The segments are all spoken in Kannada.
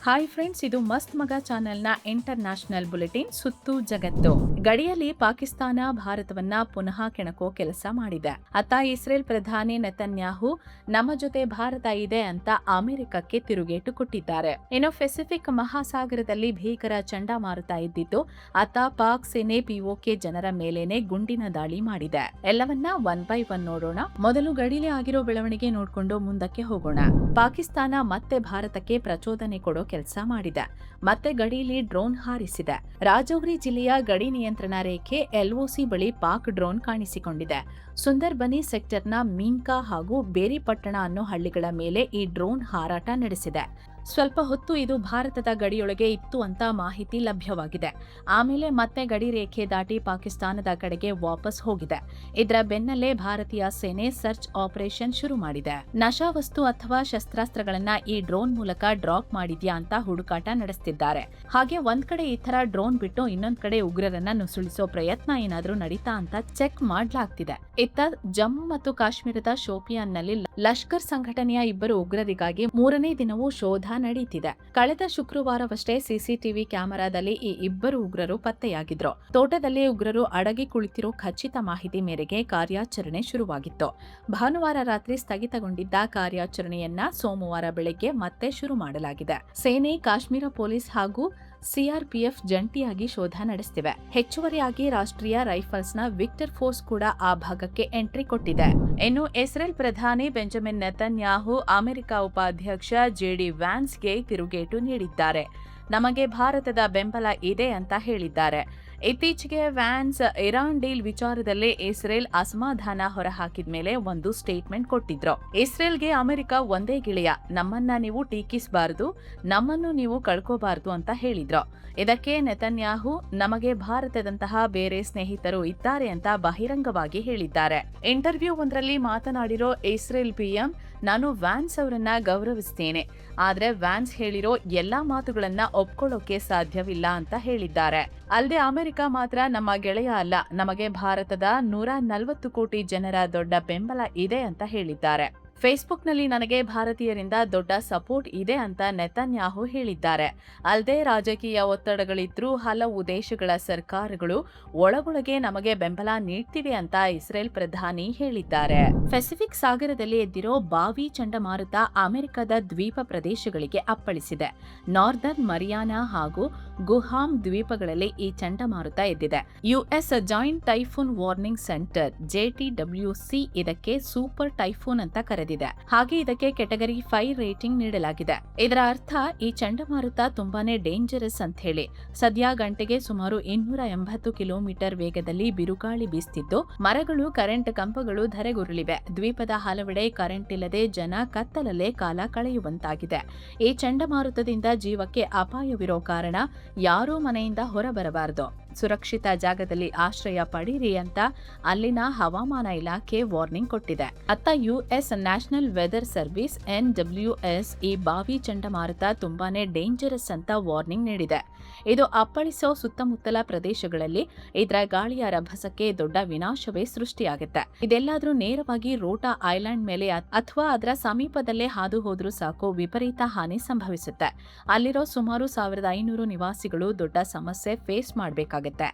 ಹಾಯ್ ಫ್ರೆಂಡ್ಸ್, ಇದು ಮಸ್ತ್ ಮಗ ಚಾನೆಲ್ನ ಇಂಟರ್ನ್ಯಾಷನಲ್ ಬುಲೆಟಿನ್ ಸುತ್ತು ಜಗತ್ತು. ಗಡಿಯಲ್ಲಿ ಪಾಕಿಸ್ತಾನ ಭಾರತವನ್ನ ಪುನಃ ಕೆಣಕೋ ಕೆಲಸ ಮಾಡಿದೆ. ಅತ್ತ ಇಸ್ರೇಲ್ ಪ್ರಧಾನಿ ನೆತನ್ಯಾಹು ನಮ್ಮ ಜೊತೆ ಭಾರತ ಇದೆ ಅಂತ ಅಮೆರಿಕಕ್ಕೆ ತಿರುಗೇಟು ಕೊಟ್ಟಿದ್ದಾರೆ. ಇನ್ನು ಪೆಸಿಫಿಕ್ ಮಹಾಸಾಗರದಲ್ಲಿ ಭೀಕರ ಚಂಡಮಾರುತ ಇದ್ದಿದ್ದು ಅತ್ತ ಪಾಕ್ ಸೇನೆ ಪಿಒಕೆ ಜನರ ಮೇಲೇನೆ ಗುಂಡಿನ ದಾಳಿ ಮಾಡಿದೆ. ಎಲ್ಲವನ್ನ ಒನ್ ಬೈ ಒನ್ ನೋಡೋಣ. ಮೊದಲು ಗಡಿಲಿ ಆಗಿರೋ ಬೆಳವಣಿಗೆ ನೋಡ್ಕೊಂಡು ಮುಂದಕ್ಕೆ ಹೋಗೋಣ. ಪಾಕಿಸ್ತಾನ ಮತ್ತೆ ಭಾರತಕ್ಕೆ ಪ್ರಚೋದನೆ ಕೊಡೋ ಕೆಲಸ ಮಾಡಿದೆ. ಮತ್ತೆ ಗಡಿಯಲ್ಲಿ ಡ್ರೋನ್ ಹಾರಿಸಿದೆ. ರಾಜೌರಿ ಜಿಲ್ಲೆಯ ಗಡಿ ನಿಯಂತ್ರಣ ರೇಖೆ ಎಲ್ಒಸಿ ಬಳಿ ಪಾಕ್ ಡ್ರೋನ್ ಕಾಣಿಸಿಕೊಂಡಿದೆ. ಸುಂದರ್ಬನಿ ಸೆಕ್ಟರ್ನ ಮೀನ್ಕಾ ಹಾಗೂ ಬೇರಿಪಟ್ಟಣ ಅನ್ನೋ ಹಳ್ಳಿಗಳ ಮೇಲೆ ಈ ಡ್ರೋನ್ ಹಾರಾಟ ನಡೆಸಿದೆ. ಸ್ವಲ್ಪ ಹೊತ್ತು ಇದು ಭಾರತದ ಗಡಿಯೊಳಗೆ ಇತ್ತು ಅಂತ ಮಾಹಿತಿ ಲಭ್ಯವಾಗಿದೆ. ಆಮೇಲೆ ಮತ್ತೆ ಗಡಿ ರೇಖೆ ದಾಟಿ ಪಾಕಿಸ್ತಾನದ ಕಡೆಗೆ ವಾಪಸ್ ಹೋಗಿದೆ. ಇದರ ಬೆನ್ನಲ್ಲೇ ಭಾರತೀಯ ಸೇನೆ ಸರ್ಚ್ ಆಪರೇಷನ್ ಶುರು ಮಾಡಿದೆ. ನಶಾವಸ್ತು ಅಥವಾ ಶಸ್ತ್ರಾಸ್ತ್ರಗಳನ್ನ ಈ ಡ್ರೋನ್ ಮೂಲಕ ಡ್ರಾಪ್ ಮಾಡಿದ್ಯಾ ಅಂತ ಹುಡುಕಾಟ ನಡೆಸುತ್ತಿದ್ದಾರೆ. ಹಾಗೆ ಒಂದ್ ಕಡೆ ಈ ತರ ಡ್ರೋನ್ ಬಿಟ್ಟು ಇನ್ನೊಂದ್ ಕಡೆ ಉಗ್ರರನ್ನ ನುಸುಳಿಸೋ ಪ್ರಯತ್ನ ಏನಾದ್ರೂ ನಡೀತಾ ಅಂತ ಚೆಕ್ ಮಾಡ್ಲಾಗ್ತಿದೆ. ಇತ್ತ ಜಮ್ಮು ಮತ್ತು ಕಾಶ್ಮೀರದ ಶೋಪಿಯಾನ್ನಲ್ಲಿ ಲಷ್ಕರ್ ಸಂಘಟನೆಯ ಇಬ್ಬರು ಉಗ್ರರಿಗಾಗಿ ಮೂರನೇ ದಿನವೂ ಶೋಧ ನಡೀತಿದೆ. ಕಳೆದ ಶುಕ್ರವಾರವಷ್ಟೇ ಸಿಸಿಟಿವಿ ಕ್ಯಾಮೆರಾದಲ್ಲಿ ಈ ಇಬ್ಬರು ಉಗ್ರರು ಪತ್ತೆಯಾಗಿದ್ರು. ತೋಟದಲ್ಲಿ ಉಗ್ರರು ಅಡಗಿ ಕುಳಿತಿರೋ ಖಚಿತ ಮಾಹಿತಿ ಮೇರೆಗೆ ಕಾರ್ಯಾಚರಣೆ ಶುರುವಾಗಿತ್ತು. ಭಾನುವಾರ ರಾತ್ರಿ ಸ್ಥಗಿತಗೊಂಡಿದ್ದ ಕಾರ್ಯಾಚರಣೆಯನ್ನ ಸೋಮವಾರ ಬೆಳಗ್ಗೆ ಮತ್ತೆ ಶುರು ಮಾಡಲಾಗಿದೆ. ಸೇನೆ, ಕಾಶ್ಮೀರ ಪೊಲೀಸ್ ಹಾಗೂ ಸಿಆರ್ಪಿಎಫ್ ಜಂಟಿಯಾಗಿ ಶೋಧ ನಡೆಸುತ್ತಿವೆ. ಹೆಚ್ಚುವರಿಯಾಗಿ ರಾಷ್ಟ್ರೀಯ ರೈಫಲ್ಸ್ನ ವಿಕ್ಟರ್ ಫೋರ್ಸ್ ಕೂಡ ಆ ಭಾಗಕ್ಕೆ ಎಂಟ್ರಿ ಕೊಟ್ಟಿದೆ. ಇನ್ನು ಇಸ್ರೇಲ್ ಪ್ರಧಾನಿ ಬೆಂಜಮಿನ್ ನೆತನ್ಯಾಹು ಅಮೆರಿಕ ಉಪಾಧ್ಯಕ್ಷ ಜೆಡಿ ವ್ಯಾನ್ಸ್ಗೆ ತಿರುಗೇಟು ನೀಡಿದ್ದಾರೆ. ನಮಗೆ ಭಾರತದ ಬೆಂಬಲ ಇದೆ ಅಂತ ಹೇಳಿದ್ದಾರೆ. ಇತ್ತೀಚೆಗೆ ವ್ಯಾನ್ಸ್ ಇರಾನ್ ಡೀಲ್ ವಿಚಾರದಲ್ಲಿ ಇಸ್ರೇಲ್ ಅಸಮಾಧಾನ ಹೊರಹಾಕಿದ ಮೇಲೆ ಒಂದು ಸ್ಟೇಟ್ಮೆಂಟ್ ಕೊಟ್ಟಿದ್ರು. ಇಸ್ರೇಲ್ಗೆ ಅಮೆರಿಕ ಒಂದೇ ಗೆಳೆಯ, ನಮ್ಮನ್ನ ನೀವು ಟೀಕಿಸಬಾರದು, ನಮ್ಮನ್ನು ನೀವು ಕಳ್ಕೋಬಾರದು ಅಂತ ಹೇಳಿದ್ರು. ಇದಕ್ಕೆ ನೆತನ್ಯಾಹು ನಮಗೆ ಭಾರತದಂತಹ ಬೇರೆ ಸ್ನೇಹಿತರು ಇದ್ದಾರೆ ಅಂತ ಬಹಿರಂಗವಾಗಿ ಹೇಳಿದ್ದಾರೆ. ಇಂಟರ್ವ್ಯೂ ಒಂದರಲ್ಲಿ ಮಾತನಾಡಿರೋ ಇಸ್ರೇಲ್ ಪಿಎಂ, ನಾನು ವ್ಯಾನ್ಸ್ ಅವರನ್ನ ಗೌರವಿಸ್ತೇನೆ, ಆದ್ರೆ ವ್ಯಾನ್ಸ್ ಹೇಳಿರೋ ಎಲ್ಲಾ ಮಾತುಗಳನ್ನ ಒಪ್ಕೊಳ್ಳೋಕೆ ಸಾಧ್ಯವಿಲ್ಲ ಅಂತ ಹೇಳಿದ್ದಾರೆ. ಅಲ್ಲದೆ ಅಮೆರಿಕ ಮಾತ್ರ ನಮ್ಮ ಗೆಳೆಯ ಅಲ್ಲ, ನಮಗೆ ಭಾರತದ 140 ಕೋಟಿ ಜನರ ದೊಡ್ಡ ಬೆಂಬಲ ಇದೆ ಅಂತ ಹೇಳಿದ್ದಾರೆ. ಫೇಸ್ಬುಕ್ನಲ್ಲಿ ನನಗೆ ಭಾರತೀಯರಿಂದ ದೊಡ್ಡ ಸಪೋರ್ಟ್ ಇದೆ ಅಂತ ನೆತನ್ಯಾಹು ಹೇಳಿದ್ದಾರೆ. ಅಲ್ಲದೆ ರಾಜಕೀಯ ಒತ್ತಡಗಳಿದ್ರೂ ಹಲವು ದೇಶಗಳ ಸರ್ಕಾರಗಳು ಒಳಗೊಳಗೆ ನಮಗೆ ಬೆಂಬಲ ನೀಡ್ತಿವೆ ಅಂತ ಇಸ್ರೇಲ್ ಪ್ರಧಾನಿ ಹೇಳಿದ್ದಾರೆ. ಪೆಸಿಫಿಕ್ ಸಾಗರದಲ್ಲಿ ಎದ್ದಿರೋ ಬಾವಿ ಚಂಡಮಾರುತ ಅಮೆರಿಕದ ದ್ವೀಪ ಪ್ರದೇಶಗಳಿಗೆ ಅಪ್ಪಳಿಸಿದೆ. ನಾರ್ದರ್ನ್ ಮರಿಯಾನಾ ಹಾಗೂ ಗುಹಾಮ್ ದ್ವೀಪಗಳಲ್ಲಿ ಈ ಚಂಡಮಾರುತ ಎದ್ದಿದೆ. US joint typhoon warning centre JTWC ಇದಕ್ಕೆ ಸೂಪರ್ ಟೈಫೂನ್ ಅಂತ ಕರೆದಿದೆ. ಹಾಗೆ ಇದಕ್ಕೆ ಕೆಟಗರಿ 5 ರೇಟಿಂಗ್ ನೀಡಲಾಗಿದೆ. ಇದರ ಅರ್ಥ ಈ ಚಂಡಮಾರುತ ತುಂಬಾನೇ ಡೇಂಜರಸ್ ಅಂತ ಹೇಳಿ. ಸದ್ಯ ಗಂಟೆಗೆ ಸುಮಾರು 280 ಕಿಲೋಮೀಟರ್ ವೇಗದಲ್ಲಿ ಬಿರುಗಾಳಿ ಬೀಸ್ತಿದ್ದು ಮರಗಳು, ಕರೆಂಟ್ ಕಂಬಗಳು ಧರೆಗುರುಳಿವೆ. ದ್ವೀಪದ ಹಲವೆಡೆ ಕರೆಂಟ್ ಇಲ್ಲದೆ ಜನ ಕತ್ತಲಲ್ಲೇ ಕಾಲ ಕಳೆಯುವಂತಾಗಿದೆ. ಈ ಚಂಡಮಾರುತದಿಂದ ಜೀವಕ್ಕೆ ಅಪಾಯವಿರೋ ಕಾರಣ ಯಾರೂ ಮನೆಯಿಂದ ಹೊರಬರಬಾರದು, ಸುರಕ್ಷಿತ ಜಾಗದಲ್ಲಿ ಆಶ್ರಯ ಪಡೀರಿ ಅಂತ ಅಲ್ಲಿನ ಹವಾಮಾನ ಇಲಾಖೆ ವಾರ್ನಿಂಗ್ ಕೊಟ್ಟಿದೆ. ಅತ್ತ US national weather service NWS ಈ ಬಾವಿ ಚಂಡಮಾರುತ ತುಂಬಾನೇ ಡೇಂಜರಸ್ ಅಂತ ವಾರ್ನಿಂಗ್ ನೀಡಿದೆ. ಇದು ಅಪ್ಪಳಿಸೋ ಸುತ್ತಮುತ್ತಲ ಪ್ರದೇಶಗಳಲ್ಲಿ ಇದರ ಗಾಳಿಯ ರಭಸಕ್ಕೆ ದೊಡ್ಡ ವಿನಾಶವೇ ಸೃಷ್ಟಿಯಾಗುತ್ತೆ. ಇದೆಲ್ಲಾದ್ರೂ ನೇರವಾಗಿ ರೋಟಾ ಐಲ್ಯಾಂಡ್ ಮೇಲೆ ಅಥವಾ ಅದರ ಸಮೀಪದಲ್ಲೇ ಹಾದು ಹೋದ್ರೂ ಸಾಕು, ವಿಪರೀತ ಹಾನಿ ಸಂಭವಿಸುತ್ತೆ. ಅಲ್ಲಿರೋ ಸುಮಾರು 1500 ನಿವಾಸಿಗಳು ದೊಡ್ಡ ಸಮಸ್ಯೆ ಫೇಸ್ ಮಾಡಬೇಕಾಗುತ್ತೆ.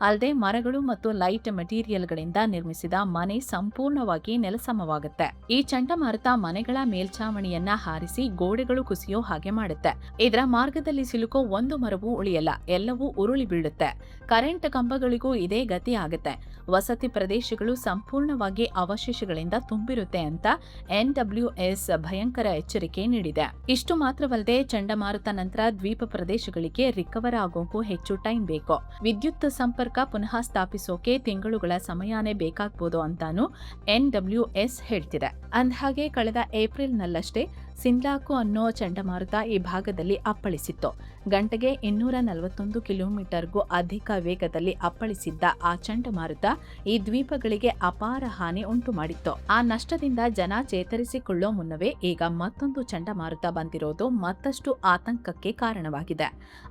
ಅಲ್ಲದೆ ಮರಗಳು ಮತ್ತು ಲೈಟ್ ಮೆಟೀರಿಯಲ್ಗಳಿಂದ ನಿರ್ಮಿಸಿದ ಮನೆ ಸಂಪೂರ್ಣವಾಗಿ ನೆಲಸಮವಾಗುತ್ತೆ. ಈ ಚಂಡಮಾರುತ ಮನೆಗಳ ಮೇಲ್ಛಾವಣಿಯನ್ನ ಹಾರಿಸಿ ಗೋಡೆಗಳು ಕುಸಿಯೋ ಹಾಗೆ ಮಾಡುತ್ತೆ. ಇದರ ಮಾರ್ಗದಲ್ಲಿ ಸಿಲುಕೋ ಒಂದು ಮರವೂ ಉಳಿಯಲ್ಲ, ಎಲ್ಲವೂ ಉರುಳಿ ಬೀಳುತ್ತೆ. ಕರೆಂಟ್ ಕಂಬಗಳಿಗೂ ಇದೇ ಗತಿ ಆಗುತ್ತೆ. ವಸತಿ ಪ್ರದೇಶಗಳು ಸಂಪೂರ್ಣವಾಗಿ ಅವಶೇಷಗಳಿಂದ ತುಂಬಿರುತ್ತೆ ಅಂತ NWS ಭಯಂಕರ ಎಚ್ಚರಿಕೆ ನೀಡಿದೆ. ಇಷ್ಟು ಮಾತ್ರವಲ್ಲದೆ ಚಂಡಮಾರುತ ನಂತರ ದ್ವೀಪ ಪ್ರದೇಶಗಳಿಗೆ ರಿಕವರ್ ಆಗೋಕು ಹೆಚ್ಚು ಟೈಮ್ ಬೇಕು. ವಿದ್ಯುತ್ ಸಂಪರ್ಕ ಪುನಃ ಸ್ಥಾಪಿಸೋಕೆ ತಿಂಗಳುಗಳ ಸಮಯನೇ ಬೇಕಾಗಬಹುದು ಅಂತಾನು NWS ಹೇಳ್ತಿದೆ. ಅಂದಹಾಗೆ ಕಳೆದ ಏಪ್ರಿಲ್ನಲ್ಲಷ್ಟೇ ಸಿನ್ಲಾಕು ಅನ್ನೋ ಚಂಡಮಾರುತ ಈ ಭಾಗದಲ್ಲಿ ಅಪ್ಪಳಿಸಿತ್ತು. ಗಂಟೆಗೆ 241 ಕಿಲೋಮೀಟರ್ಗೂ ಅಧಿಕ ವೇಗದಲ್ಲಿ ಅಪ್ಪಳಿಸಿದ್ದ ಆ ಚಂಡಮಾರುತ ಈ ದ್ವೀಪಗಳಿಗೆ ಅಪಾರ ಹಾನಿ ಉಂಟು ಮಾಡಿತ್ತು. ಆ ನಷ್ಟದಿಂದ ಜನ ಚೇತರಿಸಿಕೊಳ್ಳೋ ಮುನ್ನವೇ ಈಗ ಮತ್ತೊಂದು ಚಂಡಮಾರುತ ಬಂದಿರೋದು ಮತ್ತಷ್ಟು ಆತಂಕಕ್ಕೆ ಕಾರಣವಾಗಿದೆ.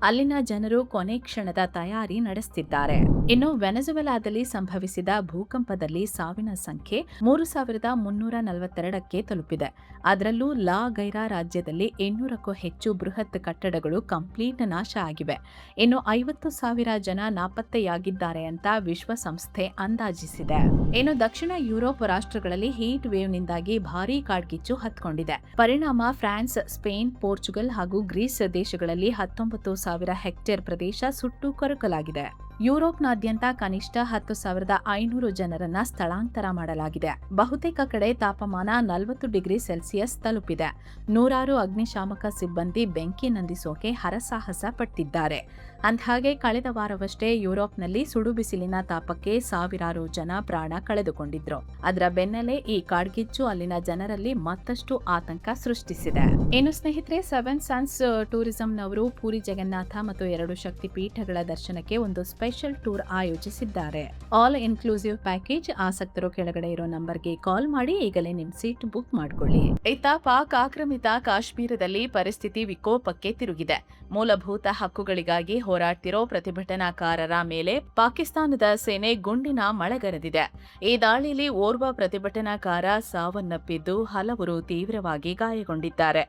ಅಲ್ಲಿನ ಜನರು ಕೊನೆ ಕ್ಷಣದ ತಯಾರಿ ನಡೆಸುತ್ತಿದ್ದಾರೆ. ಇನ್ನು ವೆನೆಜುವೆಲಾದಲ್ಲಿ ಸಂಭವಿಸಿದ ಭೂಕಂಪದಲ್ಲಿ ಸಾವಿನ ಸಂಖ್ಯೆ 3342ಕ್ಕೆ ತಲುಪಿದೆ. ಅದರಲ್ಲೂ ಲಾ ವಗೈರಾ ರಾಜ್ಯದಲ್ಲಿ 800ಕ್ಕೂ ಹೆಚ್ಚು ಬೃಹತ್ ಕಟ್ಟಡಗಳು ಕಂಪ್ಲೀಟ್ ನಾಶ ಆಗಿವೆ. ಇನ್ನು 50,000 ಜನ ನಾಪತ್ತೆಯಾಗಿದ್ದಾರೆ ಅಂತ ವಿಶ್ವಸಂಸ್ಥೆ ಅಂದಾಜಿಸಿದೆ. ಇನ್ನು ದಕ್ಷಿಣ ಯುರೋಪ್ ರಾಷ್ಟ್ರಗಳಲ್ಲಿ ಹೀಟ್ ವೇವ್ನಿಂದಾಗಿ ಭಾರೀ ಕಾಡ್ಗಿಚ್ಚು ಹತ್ಕೊಂಡಿದೆ. ಪರಿಣಾಮ ಫ್ರಾನ್ಸ್, ಸ್ಪೇನ್, ಪೋರ್ಚುಗಲ್ ಹಾಗೂ ಗ್ರೀಸ್ ದೇಶಗಳಲ್ಲಿ 19,000 ಹೆಕ್ಟೇರ್ ಪ್ರದೇಶ ಸುಟ್ಟು ಕರಕಲಾಗಿದೆ. ಯುರೋಪ್ನಾದ್ಯಂತ ಕನಿಷ್ಠ 10,500 ಜನರನ್ನ ಸ್ಥಳಾಂತರ ಮಾಡಲಾಗಿದೆ. ಬಹುತೇಕ ಕಡೆ ತಾಪಮಾನ 40 ಡಿಗ್ರಿ ಸೆಲ್ಸಿಯಸ್ ತಲುಪಿದೆ. ನೂರಾರು ಅಗ್ನಿಶಾಮಕ ಸಿಬ್ಬಂದಿ ಬೆಂಕಿ ನಂದಿಸೋಕೆ ಹರಸಾಹಸ ಪಟ್ಟಿದ್ದಾರೆ. ಅಂದ್ಹಾಗೆ ಕಳೆದ ವಾರವಷ್ಟೇ ಯುರೋಪ್ನಲ್ಲಿ ಸುಡು ಬಿಸಿಲಿನ ತಾಪಕ್ಕೆ ಸಾವಿರಾರು ಜನ ಪ್ರಾಣ ಕಳೆದುಕೊಂಡಿದ್ರು. ಅದರ ಬೆನ್ನಲ್ಲೇ ಈ ಕಾಡ್ಗಿಚ್ಚು ಅಲ್ಲಿನ ಜನರಲ್ಲಿ ಮತ್ತಷ್ಟು ಆತಂಕ ಸೃಷ್ಟಿಸಿದೆ. ಇನ್ನು ಸ್ನೇಹಿತರೆ, ಸೆವೆನ್ ಸನ್ಸ್ ಟೂರಿಸಂನವರು ಪೂರಿ ಜಗನ್ನಾಥ ಮತ್ತು 2 ಶಕ್ತಿ ಪೀಠಗಳ ದರ್ಶನಕ್ಕೆ ಒಂದು ಸ್ಪೆಷಲ್ ಟೂರ್ ಆಯೋಜಿಸಿದ್ದಾರೆ. All inclusive package. ಆಸಕ್ತರು ಕೆಳಗಡೆ ಇರೋ ನಂಬರ್ಗೆ ಕಾಲ್ ಮಾಡಿ ಈಗಲೇ ನಿಮ್ ಸೀಟ್ ಬುಕ್ ಮಾಡ್ಕೊಳ್ಳಿ. ಇತ್ತ ಪಾಕ್ ಆಕ್ರಮಿತ ಕಾಶ್ಮೀರದಲ್ಲಿ ಪರಿಸ್ಥಿತಿ ವಿಕೋಪಕ್ಕೆ ತಿರುಗಿದೆ. ಮೂಲಭೂತ ಹಕ್ಕುಗಳಿಗಾಗಿ ಹೋರಾಡ್ತಿರೋ ಪ್ರತಿಭಟನಾಕಾರರ ಮೇಲೆ ಪಾಕಿಸ್ತಾನದ ಸೇನೆ ಗುಂಡಿನ ಮಳೆಗರೆದಿದೆ. ಈ ದಾಳಿಯಲ್ಲಿ ಓರ್ವ ಪ್ರತಿಭಟನಾಕಾರ ಸಾವನ್ನಪ್ಪಿದ್ದು ಹಲವರು ತೀವ್ರವಾಗಿ ಗಾಯಗೊಂಡಿದ್ದಾರೆ.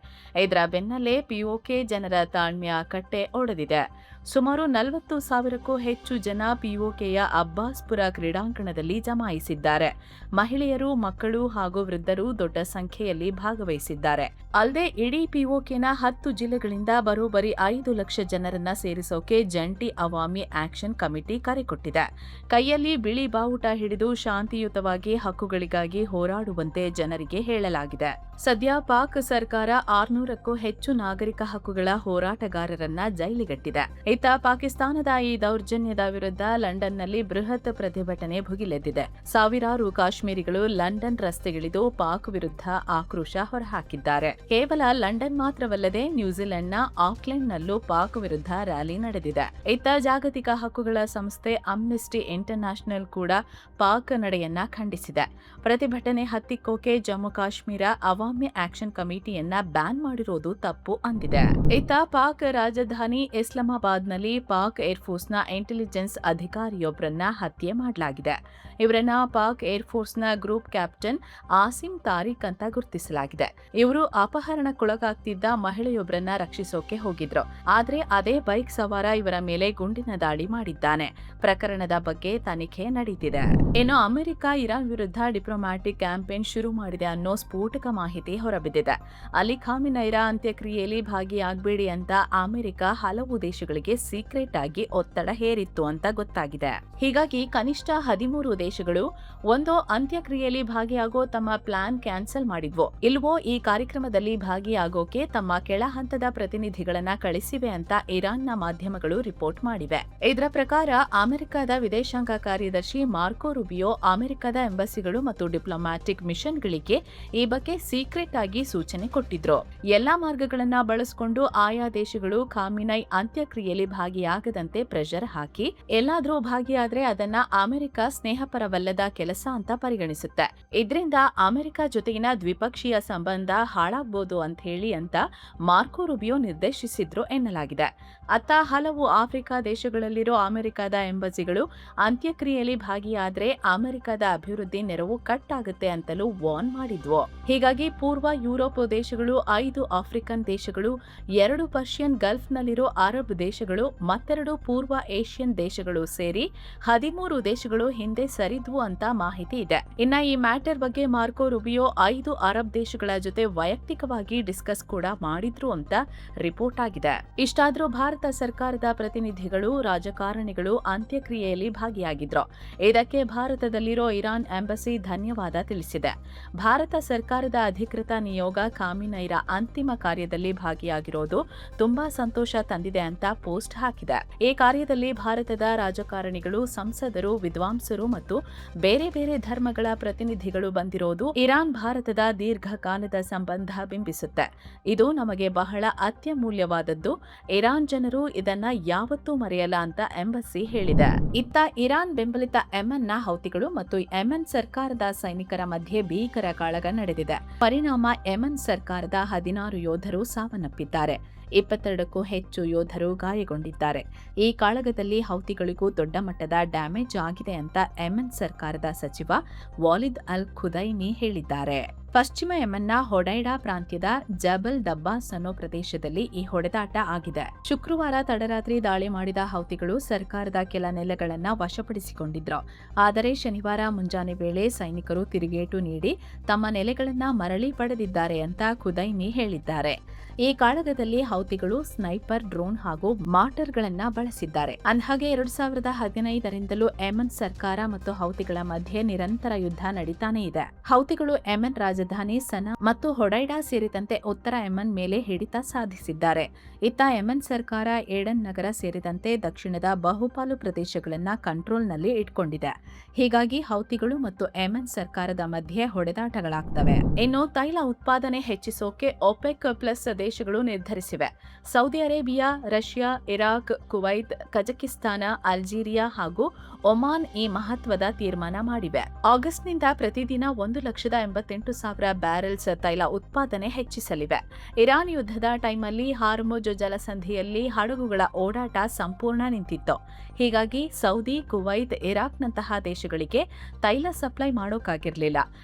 ಇದರ ಬೆನ್ನಲ್ಲೇ ಪಿಒಕೆ ಜನರ ತಾಳ್ಮೆಯ ಕಟ್ಟೆ ಒಡೆದಿದೆ. ಸುಮಾರು 40,000ಕ್ಕೂ ಹೆಚ್ಚು ಜನ ಪಿಒಕೆಯ ಅಬ್ಬಾಸ್ಪುರ ಕ್ರೀಡಾಂಗಣದಲ್ಲಿ ಜಮಾಯಿಸಿದ್ದಾರೆ. ಮಹಿಳೆಯರು, ಮಕ್ಕಳು ಹಾಗೂ ವೃದ್ಧರು ದೊಡ್ಡ ಸಂಖ್ಯೆಯಲ್ಲಿ ಭಾಗವಹಿಸಿದ್ದಾರೆ. ಅಲ್ಲದೆ ಇಡೀ ಪಿಒಕೆನ 10 ಜಿಲ್ಲೆಗಳಿಂದ ಬರೋಬ್ಬರಿ 5 ಲಕ್ಷ ಜನರನ್ನ ಸೇರಿಸೋಕೆ ಜಂಟಿ ಅವಾಮಿ ಆಕ್ಷನ್ ಕಮಿಟಿ ಕರೆ ಕೊಟ್ಟಿದೆ. ಕೈಯಲ್ಲಿ ಬಿಳಿ ಬಾವುಟ ಹಿಡಿದು ಶಾಂತಿಯುತವಾಗಿ ಹಕ್ಕುಗಳಿಗಾಗಿ ಹೋರಾಡುವಂತೆ ಜನರಿಗೆ ಹೇಳಲಾಗಿದೆ. ಸದ್ಯ ಪಾಕ್ ಸರ್ಕಾರ 600ಕ್ಕೂ ಹೆಚ್ಚು ನಾಗರಿಕ ಹಕ್ಕುಗಳ ಹೋರಾಟಗಾರರನ್ನ ಜೈಲಿಗಟ್ಟಿದೆ. ಇತ್ತ ಪಾಕಿಸ್ತಾನದ ಈ ದೌರ್ಜನ್ಯದ ವಿರುದ್ಧ ಲಂಡನ್ನಲ್ಲಿ ಬೃಹತ್ ಪ್ರತಿಭಟನೆ ಭುಗಿಲೆದ್ದಿದೆ. ಸಾವಿರಾರು ಕಾಶ್ಮೀರಿಗಳು ಲಂಡನ್ ರಸ್ತೆಗಿಳಿದು ಪಾಕ್ ವಿರುದ್ಧ ಆಕ್ರೋಶ ಹೊರಹಾಕಿದ್ದಾರೆ. ಕೇವಲ ಲಂಡನ್ ಮಾತ್ರವಲ್ಲದೆ ನ್ಯೂಜಿಲೆಂಡ್ನ ಆಕ್ಲೆಂಡ್ನಲ್ಲೂ ಪಾಕ್ ವಿರುದ್ಧ ರ್ಯಾಲಿ ನಡೆದಿದೆ. ಇತ್ತ ಜಾಗತಿಕ ಹಕ್ಕುಗಳ ಸಂಸ್ಥೆ ಅಮ್ನೆಸ್ಟಿ ಇಂಟರ್ನ್ಯಾಷನಲ್ ಕೂಡ ಪಾಕ್ ನಡೆಯನ್ನ ಖಂಡಿಸಿದೆ. ಪ್ರತಿಭಟನೆ ಹತ್ತಿಕ್ಕೋಕೆ ಜಮ್ಮು ಕಾಶ್ಮೀರ ಅವಾಮಿ ಆಕ್ಷನ್ ಕಮಿಟಿಯನ್ನ ಬ್ಯಾನ್ ಮಾಡಿರೋದು ತಪ್ಪು ಅಂದಿದೆ. ಇತ್ತ ಪಾಕ್ ರಾಜಧಾನಿ ಇಸ್ಲಾಮಾಬಾದ್ನಲ್ಲಿ ಪಾಕ್ ಏರ್ಫೋರ್ಸ್ನ ಇಂಟೆಲಿಜೆನ್ಸ್ ಅಧಿಕಾರಿಯೊಬ್ಬರನ್ನ ಹತ್ಯೆ ಮಾಡಲಾಗಿದೆ. ಇವರನ್ನ ಪಾಕ್ ಏರ್ಫೋರ್ಸ್ನ ಗ್ರೂಪ್ ಕ್ಯಾಪ್ಟನ್ ಆಸಿಮ್ ತಾರಿಕ್ ಅಂತ ಗುರುತಿಸಲಾಗಿದೆ. ಇವರು ಅಪಹರಣಕ್ಕೊಳಗಾಗ್ತಿದ್ದ ಮಹಿಳೆಯೊಬ್ಬರನ್ನ ರಕ್ಷಿಸೋಕೆ ಹೋಗಿದ್ರು. ಆದ್ರೆ ಅದೇ ಬೈಕ್ ಸವಾರ ಇವರ ಮೇಲೆ ಗುಂಡಿನ ದಾಳಿ ಮಾಡಿದ್ದಾನೆ. ಪ್ರಕರಣದ ಬಗ್ಗೆ ತನಿಖೆ ನಡೀತಿದೆ. ಇನ್ನು ಅಮೆರಿಕ ಇರಾನ್ ವಿರುದ್ಧ ಡಿಪ್ಲೊಮ್ಯಾಟಿಕ್ ಕ್ಯಾಂಪೇನ್ ಶುರು ಮಾಡಿದೆ ಅನ್ನೋ ಸ್ಫೋಟಕ ಮಾಹಿತಿ ಹೊರಬಿದ್ದಿದೆ. ಅಲಿ ಖಾಮಿನೈರ ಅಂತ್ಯಕ್ರಿಯೆಯಲ್ಲಿ ಭಾಗಿಯಾಗಬೇಡಿ ಅಂತ ಅಮೆರಿಕ ಹಲವು ದೇಶಗಳಿಗೆ ಸೀಕ್ರೆಟ್ ಆಗಿ ಒತ್ತಡ ಹೇರಿತ್ತು ಅಂತ ಗೊತ್ತಾಗಿದೆ. ಹೀಗಾಗಿ ಕನಿಷ್ಠ 13 ದೇಶಗಳು ಒಂದು ಅಂತ್ಯಕ್ರಿಯೆಯಲ್ಲಿ ಭಾಗಿಯಾಗೋ ತಮ್ಮ ಪ್ಲಾನ್ ಕ್ಯಾನ್ಸಲ್ ಮಾಡಿದ್ವು. ಇಲ್ವೋ ಈ ಕಾರ್ಯಕ್ರಮದಲ್ಲಿ ಭಾಗಿಯಾಗೋಕೆ ತಮ್ಮ ಕೆಳ ಹಂತದ ಪ್ರತಿನಿಧಿಗಳನ್ನ ಕಳಿಸಿವೆ ಅಂತ ಇರಾನ್ನ ಮಾಧ್ಯಮಗಳು ರಿಪೋರ್ಟ್ ಮಾಡಿವೆ. ಇದರ ಪ್ರಕಾರ ಅಮೆರಿಕದ ವಿದೇಶಾಂಗ ಕಾರ್ಯದರ್ಶಿ ಮಾರ್ಕೋ ರುಬಿಯೋ ಅಮೆರಿಕದ ಎಂಬಸಿಗಳು ಮತ್ತು ಡಿಪ್ಲೊಮ್ಯಾಟಿಕ್ ಮಿಷನ್ಗಳಿಗೆ ಈ ಬಗ್ಗೆ ಸೀಕ್ರೆಟ್ ಆಗಿ ಸೂಚನೆ ಕೊಟ್ಟಿದ್ರು. ಎಲ್ಲಾ ಮಾರ್ಗಗಳನ್ನ ಬಳಸಿಕೊಂಡು ಆಯಾ ದೇಶಗಳು ಖಾಮಿನೈ ಅಂತ್ಯಕ್ರಿಯೆಯಲ್ಲಿ ಭಾಗಿಯಾಗದಂತೆ ಪ್ರೆಷರ್ ಹಾಕಿ ಎಲ್ಲಾದ್ರೂ ಭಾಗಿಯಾದ್ರೆ ಅದನ್ನ ಅಮೆರಿಕ ಸ್ನೇಹಪರವಲ್ಲದ ಕೆಲಸ ಅಂತ ಪರಿಗಣಿಸುತ್ತೆ. ಇದರಿಂದ ಅಮೆರಿಕ ಜೊತೆಗಿನ ದ್ವಿಪಕ್ಷೀಯ ಸಂಬಂಧ ಹಾಳಾಗಬಹುದು ಅಂತ ಹೇಳಿ ಅಂತ ಮಾರ್ಕೋ ರುಬಿಯೋ ನಿರ್ದೇಶಿಸಿದ್ರು ಎನ್ನಲಾಗಿದೆ. ಅತ್ತ ಹಲವು ಆಫ್ರಿಕಾ ದೇಶಗಳಲ್ಲಿರೋ ಅಮೆರಿಕದ ಎಂಬಸಿಗಳು ಅಂತ್ಯಕ್ರಿಯೆಯಲ್ಲಿ ಭಾಗಿಯಾದ್ರೆ ಅಮೆರಿಕದ ಅಭಿವೃದ್ಧಿ ನೆರವು ಕಟ್ ಆಗುತ್ತೆ ಅಂತಲೂ ವಾರ್ನ್ ಮಾಡಿದ್ವು. ಹೀಗಾಗಿ ಪೂರ್ವ ಯುರೋಪ್ ದೇಶಗಳು, 5 ಆಫ್ರಿಕನ್ ದೇಶಗಳು, 2 ಪರ್ಷಿಯನ್ ಗಲ್ಫ್ನಲ್ಲಿರೋ ಅರಬ್ ದೇಶಗಳು, ಮತ್ತೆರಡು ಪೂರ್ವ ಏಷ್ಯನ್ ದೇಶಗಳು ಸೇರಿ 13 ದೇಶಗಳು ಹಿಂದೆ ಸರಿದ್ವು ಅಂತ ಮಾಹಿತಿ ಇದೆ. ಇನ್ನ ಈ ಮ್ಯಾಟರ್ ಬಗ್ಗೆ ಮಾರ್ಕೋ ರುಬಿಯೋ 5 ಅರಬ್ ದೇಶಗಳ ಜೊತೆ ವೈಯಕ್ತಿಕವಾಗಿ ಡಿಸ್ಕಸ್ ಕೂಡ ಮಾಡಿದ್ರು ಅಂತ ರಿಪೋರ್ಟ್ ಆಗಿದೆ. ಇಷ್ಟಾದ್ರೂ ಭಾರತ ಸರ್ಕಾರದ ಪ್ರತಿನಿಧಿಗಳು, ರಾಜಕಾರಣಿಗಳು ಅಂತ್ಯಕ್ರಿಯೆಯಲ್ಲಿ ಭಾಗಿಯಾಗಿದ್ರು. ಇದಕ್ಕೆ ಭಾರತದಲ್ಲಿರೋ ಇರಾನ್ ಎಂಬಸಿ ಧನ್ಯವಾದ ತಿಳಿಸಿದೆ. ಭಾರತ ಸರ್ಕಾರದ ಅಧಿಕೃತ ನಿಯೋಗ ಖಾಮಿನೈರ ಅಂತಿಮ ಕಾರ್ಯದಲ್ಲಿ ಭಾಗಿಯಾಗಿರೋದು ತುಂಬಾ ಸಂತೋಷ ತಂದಿದೆ ಅಂತ ಪೋಸ್ಟ್ ಹಾಕಿದೆ. ಈ ಕಾರ್ಯದಲ್ಲಿ ಭಾರತದ ರಾಜಕಾರಣಿಗಳು, ಸಂಸದರು, ವಿದ್ವಾಂಸರು ಮತ್ತು ಬೇರೆ ಬೇರೆ ಧರ್ಮಗಳ ಪ್ರತಿನಿಧಿಗಳು ಬಂದಿರೋದು ಇರಾನ್ ಭಾರತದ ದೀರ್ಘಕಾಲದ ಸಂಬಂಧ ಬಿಂಬಿಸುತ್ತೆ. ಇದು ನಮಗೆ ಬಹಳ ಅತ್ಯಮೂಲ್ಯವಾದದ್ದು. ಇರಾನ್ ಜನರು ಇದನ್ನ ಯಾವತ್ತೂ ಮರೆಯಲ್ಲ ಅಂತ ಎಂಬಸಿ ಹೇಳಿದೆ. ಇತ್ತ ಇರಾನ್ ಬೆಂಬಲಿತ ಯೆಮೆನ್ನ ಹೌತಿಗಳು ಮತ್ತು ಯೆಮೆನ್ ಸರ್ಕಾರದ ಸೈನಿಕರ ಮಧ್ಯೆ ಭೀಕರ ಕಾಳಗ ನಡೆದಿದೆ. ಪರಿಣಾಮ ಯೆಮೆನ್ ಸರ್ಕಾರದ 16 ಯೋಧರು ಸಾವನ್ನಪ್ಪಿದ್ದಾರೆ. 22ಕ್ಕೂ ಹೆಚ್ಚು ಯೋಧರು ಗಾಯಗೊಂಡಿದ್ದಾರೆ. ಈ ಕಾಳಗದಲ್ಲಿ ಹೌತಿಗಳಿಗೂ ದೊಡ್ಡ ಮಟ್ಟದ ಡ್ಯಾಮೇಜ್ ಆಗಿದೆ ಅಂತ ಯೆಮೆನ್ ಸರ್ಕಾರದ ಸಚಿವ ವಾಲಿದ್ ಅಲ್ ಖುದೈಮಿ ಹೇಳಿದ್ದಾರೆ. ಪಶ್ಚಿಮ ಯೆಮೆನ್ನ ಹೊಡೈಡಾ ಪ್ರಾಂತ್ಯದ ಜಬಲ್ ದಬ್ಬಾಸ್ ಅನ್ನೋ ಪ್ರದೇಶದಲ್ಲಿ ಈ ಹೊಡೆದಾಟ ಆಗಿದೆ. ಶುಕ್ರವಾರ ತಡರಾತ್ರಿ ದಾಳಿ ಮಾಡಿದ ಹೌತಿಗಳು ಸರ್ಕಾರದ ಕೆಲ ನೆಲೆಗಳನ್ನ ವಶಪಡಿಸಿಕೊಂಡಿದ್ರು. ಆದರೆ ಶನಿವಾರ ಮುಂಜಾನೆ ವೇಳೆ ಸೈನಿಕರು ತಿರುಗೇಟು ನೀಡಿ ತಮ್ಮ ನೆಲೆಗಳನ್ನ ಮರಳಿ ಪಡೆದಿದ್ದಾರೆ ಅಂತ ಖುದೈಮಿ ಹೇಳಿದ್ದಾರೆ. ಈ ಕಾಳಗದಲ್ಲಿ ಹೌತಿಗಳು ಸ್ನೈಪರ್, ಡ್ರೋನ್ ಹಾಗೂ ಮಾರ್ಟರ್ಗಳನ್ನ ಬಳಸಿದ್ದಾರೆ. ಅಂದ್ಹಾಗೆ 2015ರಿಂದಲೂ ಯೆಮೆನ್ ಸರ್ಕಾರ ಮತ್ತು ಹೌತಿಗಳ ಮಧ್ಯೆ ನಿರಂತರ ಯುದ್ಧ ನಡೀತಾನೆ ಇದೆ. ಹೌತಿಗಳು ಯೆಮೆನ್ ರಾಜಧಾನಿ ಸನಾ ಮತ್ತು ಹೊಡೈಡಾ ಸೇರಿದಂತೆ ಉತ್ತರ ಯೆಮೆನ್ ಮೇಲೆ ಹಿಡಿತ ಸಾಧಿಸಿದ್ದಾರೆ. ಇತ್ತ ಯೆಮೆನ್ ಸರ್ಕಾರ ಏಡನ್ ನಗರ ಸೇರಿದಂತೆ ದಕ್ಷಿಣದ ಬಹುಪಾಲು ಪ್ರದೇಶಗಳನ್ನ ಕಂಟ್ರೋಲ್ನಲ್ಲಿ ಇಟ್ಕೊಂಡಿದೆ. ಹೀಗಾಗಿ ಹೌತಿಗಳು ಮತ್ತು ಯೆಮೆನ್ ಸರ್ಕಾರದ ಮಧ್ಯೆ ಹೊಡೆದಾಟಗಳಾಗ್ತವೆ. ಇನ್ನು ತೈಲ ಉತ್ಪಾದನೆ ಹೆಚ್ಚಿಸೋಕೆ ಒಪೆಕ್ ಪ್ಲಸ್ ದೇಶಗಳು ನಿರ್ಧರಿಸಿವೆ. Saudi Arabia, Russia, Iraq, Kuwait, Kazakhstan, Algeria ಹಾಗೂ ಒಮಾನ್ ಈ ಮಹತ್ವದ ತೀರ್ಮಾನ ಮಾಡಿವೆ. ಆಗಸ್ಟ್ನಿಂದ ಪ್ರತಿದಿನ 1,88,000 ಬ್ಯಾರೆಲ್ಸ್ ತೈಲ ಉತ್ಪಾದನೆ ಹೆಚ್ಚಿಸಲಿವೆ. ಇರಾನ್ ಯುದ್ಧದ ಟೈಮಲ್ಲಿ ಹಾರ್ಮುಜ್ ಜಲಸಂಧಿಯಲ್ಲಿ ಹಡಗುಗಳ ಓಡಾಟ ಸಂಪೂರ್ಣ ನಿಂತಿತ್ತು. ಹೀಗಾಗಿ ಸೌದಿ, ಕುವೈತ್, ಇರಾಕ್ನಂತಹ ದೇಶಗಳಿಗೆ ತೈಲ ಸಪ್ಲೈ ಮಾಡೋಕ್ಕಾಗಿರಲಿಲ್ಲ.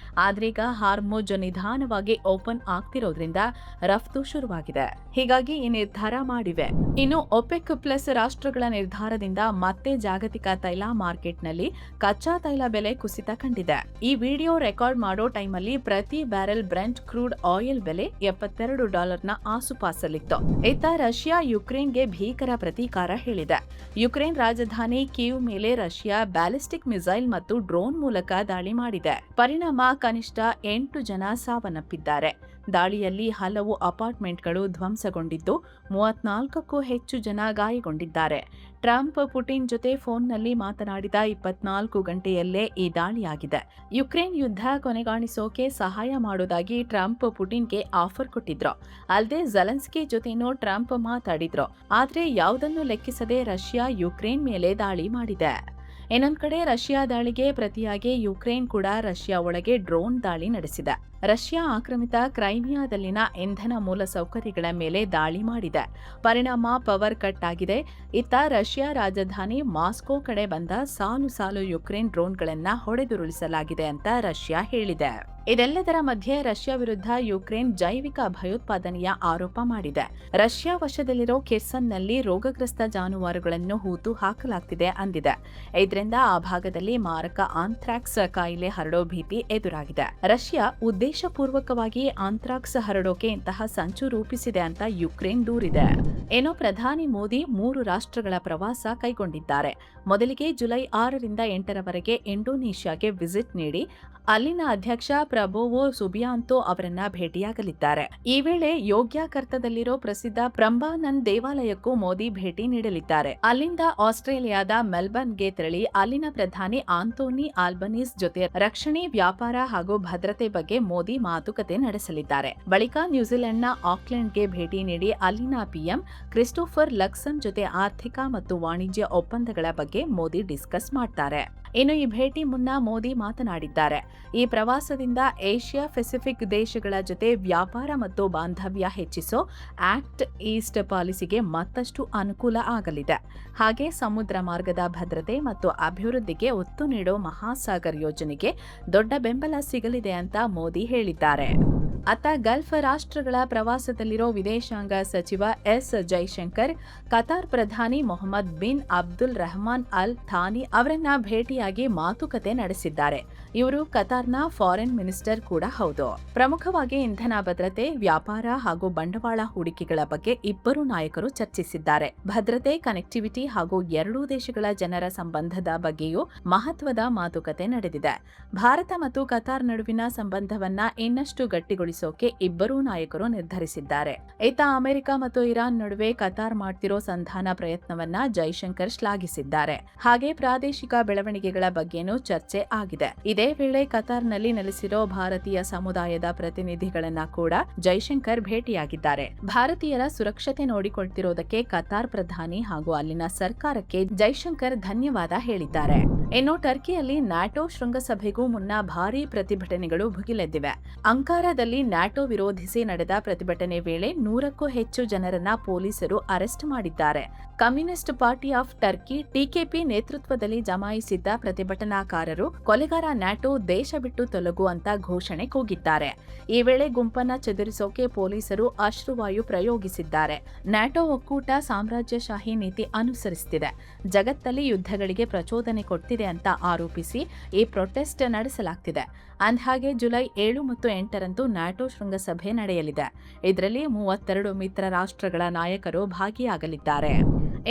ಆದ್ರೀಗ ಹಾರ್ಮುಜ್ ನಿಧಾನವಾಗಿ ಓಪನ್ ಆಗ್ತಿರೋದ್ರಿಂದ ರಫ್ತು ಶುರುವಾಗಿದೆ. ಹೀಗಾಗಿ ಈ ನಿರ್ಧಾರ ಮಾಡಿವೆ. ಇನ್ನು ಒಪೆಕ್ ಪ್ಲಸ್ ರಾಷ್ಟ್ರಗಳ ನಿರ್ಧಾರದಿಂದ ಮತ್ತೆ ಜಾಗತಿಕ ತೈಲ ಮಾರ್ಕೆಟ್ನಲ್ಲಿ ಕಚ್ಚಾ ತೈಲ ಬೆಲೆ ಕುಸಿತ ಕಂಡಿದೆ. ಈ ವಿಡಿಯೋ ರೆಕಾರ್ಡ್ ಮಾಡೋ ಟೈಮಲ್ಲಿ ಪ್ರತಿ ಬ್ಯಾರೆಲ್ ಬ್ರೆಂಟ್ ಕ್ರೂಡ್ ಆಯಿಲ್ ಬೆಲೆ $72ನ ಆಸುಪಾಸಲ್ಲಿತ್ತು. ಇತ್ತ ರಷ್ಯಾ ಯುಕ್ರೇನ್ಗೆ ಭೀಕರ ಪ್ರತೀಕಾರ ಹೇಳಿದೆ. ಯುಕ್ರೇನ್ ರಾಜಧಾನಿ ಕೀವ್ ಮೇಲೆ ರಷ್ಯಾ ಬ್ಯಾಲಿಸ್ಟಿಕ್ ಮಿಸೈಲ್ ಮತ್ತು ಡ್ರೋನ್ ಮೂಲಕ ದಾಳಿ ಮಾಡಿದೆ. ಪರಿಣಾಮ ಕನಿಷ್ಠ 8 ಜನ ಸಾವನ್ನಪ್ಪಿದ್ದಾರೆ. ದಾಳಿಯಲ್ಲಿ ಹಲವು ಅಪಾರ್ಟ್ಮೆಂಟ್ಗಳು ಧ್ವಂಸಗೊಂಡಿದ್ದು 34ಕ್ಕೂ ಹೆಚ್ಚು ಜನ ಗಾಯಗೊಂಡಿದ್ದಾರೆ. ಟ್ರಂಪ್ ಪುಟಿನ್ ಜೊತೆ ಫೋನ್ನಲ್ಲಿ ಮಾತನಾಡಿದ 24 ಗಂಟೆಯಲ್ಲೇ ಈ ದಾಳಿಯಾಗಿದೆ. ಯುಕ್ರೇನ್ ಯುದ್ಧ ಕೊನೆಗಾಣಿಸೋಕೆ ಸಹಾಯ ಮಾಡೋದಾಗಿ ಟ್ರಂಪ್ ಪುಟಿನ್ಗೆ ಆಫರ್ ಕೊಟ್ಟಿದ್ರು. ಅಲ್ಲದೆ ಝೆಲೆನ್ಸ್ಕಿ ಜೊತೆನೂ ಟ್ರಂಪ್ ಮಾತಾಡಿದ್ರು. ಆದ್ರೆ ಯಾವುದನ್ನು ಲೆಕ್ಕಿಸದೆ ರಷ್ಯಾ ಯುಕ್ರೇನ್ ಮೇಲೆ ದಾಳಿ ಮಾಡಿದೆ. ಇನ್ನೊಂದು ಕಡೆ ರಷ್ಯಾ ದಾಳಿಗೆ ಪ್ರತಿಯಾಗಿ ಯುಕ್ರೇನ್ ಕೂಡ ರಷ್ಯಾ ಒಳಗೆ ಡ್ರೋನ್ ದಾಳಿ ನಡೆಸಿದೆ. ರಷ್ಯಾ ಆಕ್ರಮಿತ ಕ್ರೈಮಿಯಾದಲ್ಲಿನ ಇಂಧನ ಮೂಲಸೌಕರ್ಯಗಳ ಮೇಲೆ ದಾಳಿ ಮಾಡಿದೆ. ಪರಿಣಾಮ ಪವರ್ ಕಟ್ ಆಗಿದೆ. ಇತ್ತ ರಷ್ಯಾ ರಾಜಧಾನಿ ಮಾಸ್ಕೋ ಕಡೆ ಬಂದ ಸಾಲು ಯುಕ್ರೇನ್ ಡ್ರೋನ್ಗಳನ್ನ ಹೊಡೆದುರುಳಿಸಲಾಗಿದೆ ಅಂತ ರಷ್ಯಾ ಹೇಳಿದೆ. ಇದೆಲ್ಲದರ ಮಧ್ಯೆ ರಷ್ಯಾ ವಿರುದ್ಧ ಯುಕ್ರೇನ್ ಜೈವಿಕ ಭಯೋತ್ಪಾದನೆಯ ಆರೋಪ ಮಾಡಿದೆ. ರಷ್ಯಾ ವಶದಲ್ಲಿರೋ ಕೆರ್ಸನ್ನಲ್ಲಿ ರೋಗಗ್ರಸ್ತ ಜಾನುವಾರುಗಳನ್ನು ಹೂತು ಹಾಕಲಾಗ್ತಿದೆ ಅಂದಿದೆ. ಇದರಿಂದ ಆ ಭಾಗದಲ್ಲಿ ಮಾರಕ ಆಂಥ್ರಾಕ್ಸ್ ಕಾಯಿಲೆ ಹರಡೋ ಭೀತಿ ಎದುರಾಗಿದೆ. ರಷ್ಯಾ ಉದ್ದೇಶಪೂರ್ವಕವಾಗಿ ಆಂಥ್ರಾಕ್ಸ್ ಹರಡೋಕೆ ಇಂತಹ ಸಂಚು ರೂಪಿಸಿದೆ ಅಂತ ಯುಕ್ರೇನ್ ದೂರಿದೆ. ಏನೋ ಪ್ರಧಾನಿ ಮೋದಿ 3 ರಾಷ್ಟ್ರಗಳ ಪ್ರವಾಸ ಕೈಗೊಂಡಿದ್ದಾರೆ. ಮೊದಲಿಗೆ ಜುಲೈ 6ರಿಂದ 8ರವರೆಗೆ ಇಂಡೋನೇಷ್ಯಾಗೆ ವಿಸಿಟ್ ನೀಡಿ ಅಲ್ಲಿನ ಅಧ್ಯಕ್ಷ ಪ್ರಬೋವೋ ಸುಬಿಯಾಂತೋ ಅವರನ್ನ ಭೇಟಿಯಾಗಲಿದ್ದಾರೆ. ಈ ವೇಳೆ ಯೋಗ್ಯಾಕರ್ತದಲ್ಲಿರೋ ಪ್ರಸಿದ್ಧ ಪ್ರಂಬಾನನ್ ದೇವಾಲಯಕ್ಕೂ ಮೋದಿ ಭೇಟಿ ನೀಡಲಿದ್ದಾರೆ. ಅಲ್ಲಿಂದ ಆಸ್ಟ್ರೇಲಿಯಾದ ಮೆಲ್ಬರ್ನ್ಗೆ ತೆರಳಿ ಅಲ್ಲಿನ ಪ್ರಧಾನಿ ಆಂಟೋನಿ ಆಲ್ಬನೀಸ್ ಜೊತೆ ರಕ್ಷಣೆ, ವ್ಯಾಪಾರ ಹಾಗೂ ಭದ್ರತೆ ಬಗ್ಗೆ ಮೋದಿ ಮಾತುಕತೆ ನಡೆಸಲಿದ್ದಾರೆ. ಬಳಿಕ ನ್ಯೂಜಿಲೆಂಡ್ನ ಆಕ್ಲೆಂಡ್ಗೆ ಭೇಟಿ ನೀಡಿ ಅಲ್ಲಿನ ಪಿಎಂ ಕ್ರಿಸ್ಟೋಫರ್ ಲಕ್ಸನ್ ಜೊತೆ ಆರ್ಥಿಕ ಮತ್ತು ವಾಣಿಜ್ಯ ಒಪ್ಪಂದಗಳ ಬಗ್ಗೆ ಮೋದಿ ಡಿಸ್ಕಸ್ ಮಾಡ್ತಾರೆ. ಇನ್ನು ಈ ಭೇಟಿ ಮುನ್ನ ಮೋದಿ ಮಾತನಾಡಿದ್ದಾರೆ. ಈ ಪ್ರವಾಸದಿಂದ ಏಷ್ಯಾ ಪೆಸಿಫಿಕ್ ದೇಶಗಳ ಜೊತೆ ವ್ಯಾಪಾರ ಮತ್ತು ಬಾಂಧವ್ಯ ಹೆಚ್ಚಿಸೋ ಆಕ್ಟ್ ಈಸ್ಟ್ ಪಾಲಿಸಿಗೆ ಮತ್ತಷ್ಟು ಅನುಕೂಲ ಆಗಲಿದೆ. ಹಾಗೆ ಸಮುದ್ರ ಮಾರ್ಗದ ಭದ್ರತೆ ಮತ್ತು ಅಭಿವೃದ್ಧಿಗೆ ಒತ್ತು ನೀಡೋ ಮಹಾಸಾಗರ್ ಯೋಜನೆಗೆ ದೊಡ್ಡ ಬೆಂಬಲ ಸಿಗಲಿದೆ ಅಂತ ಮೋದಿ ಹೇಳಿದ್ದಾರೆ. ಅತ್ತ ಗಲ್ಫ್ ರಾಷ್ಟ್ರಗಳ ಪ್ರವಾಸದಲ್ಲಿರೋ ವಿದೇಶಾಂಗ ಸಚಿವ ಎಸ್ ಜೈಶಂಕರ್ ಕತಾರ್ ಪ್ರಧಾನಿ Mohammed bin Abdul Rahman Al Thani ಅವರನ್ನ ಭೇಟಿಯಾಗಿ ಮಾತುಕತೆ ನಡೆಸಿದ್ದಾರೆ. ಇವರು ಕತಾರ್ನ ಫಾರಿನ್ ಮಿನಿಸ್ಟರ್ ಕೂಡ ಹೌದು. ಪ್ರಮುಖವಾಗಿ ಇಂಧನ ಭದ್ರತೆ, ವ್ಯಾಪಾರ ಹಾಗೂ ಬಂಡವಾಳ ಹೂಡಿಕೆಗಳ ಬಗ್ಗೆ ಇಬ್ಬರು ನಾಯಕರು ಚರ್ಚಿಸಿದ್ದಾರೆ. ಭದ್ರತೆ, ಕನೆಕ್ಟಿವಿಟಿ ಹಾಗೂ ಎರಡೂ ದೇಶಗಳ ಜನರ ಸಂಬಂಧದ ಬಗ್ಗೆಯೂ ಮಹತ್ವದ ಮಾತುಕತೆ ನಡೆದಿದೆ. ಭಾರತ ಮತ್ತು ಕತಾರ್ ನಡುವಿನ ಸಂಬಂಧವನ್ನ ಇನ್ನಷ್ಟು ಗಟ್ಟಿಗೊಳಿಸೋಕೆ ಇಬ್ಬರೂ ನಾಯಕರು ನಿರ್ಧರಿಸಿದ್ದಾರೆ. ಇತ್ತ ಅಮೆರಿಕ ಮತ್ತು ಇರಾನ್ ನಡುವೆ ಕತಾರ್ ಮಾಡ್ತಿರೋ ಸಂಧಾನ ಪ್ರಯತ್ನವನ್ನ ಜೈಶಂಕರ್ ಶ್ಲಾಘಿಸಿದ್ದಾರೆ. ಹಾಗೆ ಪ್ರಾದೇಶಿಕ ಬೆಳವಣಿಗೆಗಳ ಬಗ್ಗೆನೂ ಚರ್ಚೆ ಆಗಿದೆ. ಇದೇ ವೇಳೆ ಕತಾರ್ನಲ್ಲಿ ನೆಲೆಸಿರೋ ಭಾರತೀಯ ಸಮುದಾಯದ ಪ್ರತಿನಿಧಿಗಳನ್ನ ಕೂಡ ಜೈಶಂಕರ್ ಭೇಟಿಯಾಗಿದ್ದಾರೆ. ಭಾರತೀಯರ ಸುರಕ್ಷತೆ ನೋಡಿಕೊಳ್ತಿರೋದಕ್ಕೆ ಕತಾರ್ ಪ್ರಧಾನಿ ಹಾಗೂ ಅಲ್ಲಿನ ಸರ್ಕಾರಕ್ಕೆ ಜೈಶಂಕರ್ ಧನ್ಯವಾದ ಹೇಳಿದ್ದಾರೆ. ಇನ್ನು ಟರ್ಕಿಯಲ್ಲಿ ನ್ಯಾಟೋ ಶೃಂಗಸಭೆಗೂ ಮುನ್ನ ಭಾರೀ ಪ್ರತಿಭಟನೆಗಳು ಭುಗಿಲೆದ್ದಿವೆ. ಅಂಕಾರಾದಲ್ಲಿ ನ್ಯಾಟೋ ವಿರೋಧಿಸಿ ನಡೆದ ಪ್ರತಿಭಟನೆ ವೇಳೆ 100ಕ್ಕೂ ಹೆಚ್ಚು ಜನರನ್ನ ಪೊಲೀಸರು ಅರೆಸ್ಟ್ ಮಾಡಿದ್ದಾರೆ. ಕಮ್ಯುನಿಸ್ಟ್ ಪಾರ್ಟಿ ಆಫ್ ಟರ್ಕಿ ಟಿಕೆಪಿ ನೇತೃತ್ವದಲ್ಲಿ ಜಮಾಯಿಸಿದ್ದ ಪ್ರತಿಭಟನಾಕಾರರು ಕೊಲೆಗಾರ ನ್ಯಾಟೋ ದೇಶ ಬಿಟ್ಟು ತೊಲಗು ಅಂತ ಘೋಷಣೆ ಕೂಗಿದ್ದಾರೆ. ಈ ವೇಳೆ ಗುಂಪನ್ನ ಚದುರಿಸೋಕೆ ಪೊಲೀಸರು ಅಶ್ರುವಾಯು ಪ್ರಯೋಗಿಸಿದ್ದಾರೆ. ನ್ಯಾಟೋ ಒಕ್ಕೂಟ ಸಾಮ್ರಾಜ್ಯಶಾಹಿ ನೀತಿ ಅನುಸರಿಸುತ್ತಿದೆ, ಜಗತ್ತಲ್ಲಿ ಯುದ್ಧಗಳಿಗೆ ಪ್ರಚೋದನೆ ಕೊಡ್ತಿದೆ ಅಂತ ಆರೋಪಿಸಿ ಈ ಪ್ರೊಟೆಸ್ಟ್ ನಡೆಸಲಾಗ್ತಿದೆ. ಅಂದಹಾಗೆ ಜುಲೈ 7 ಮತ್ತು 8ರಂದು ನ್ಯಾಟೋ ಶೃಂಗಸಭೆ ನಡೆಯಲಿದೆ. ಇದರಲ್ಲಿ 32 ಮಿತ್ರ ರಾಷ್ಟ್ರಗಳ ನಾಯಕರು ಭಾಗಿಯಾಗಲಿದ್ದಾರೆ.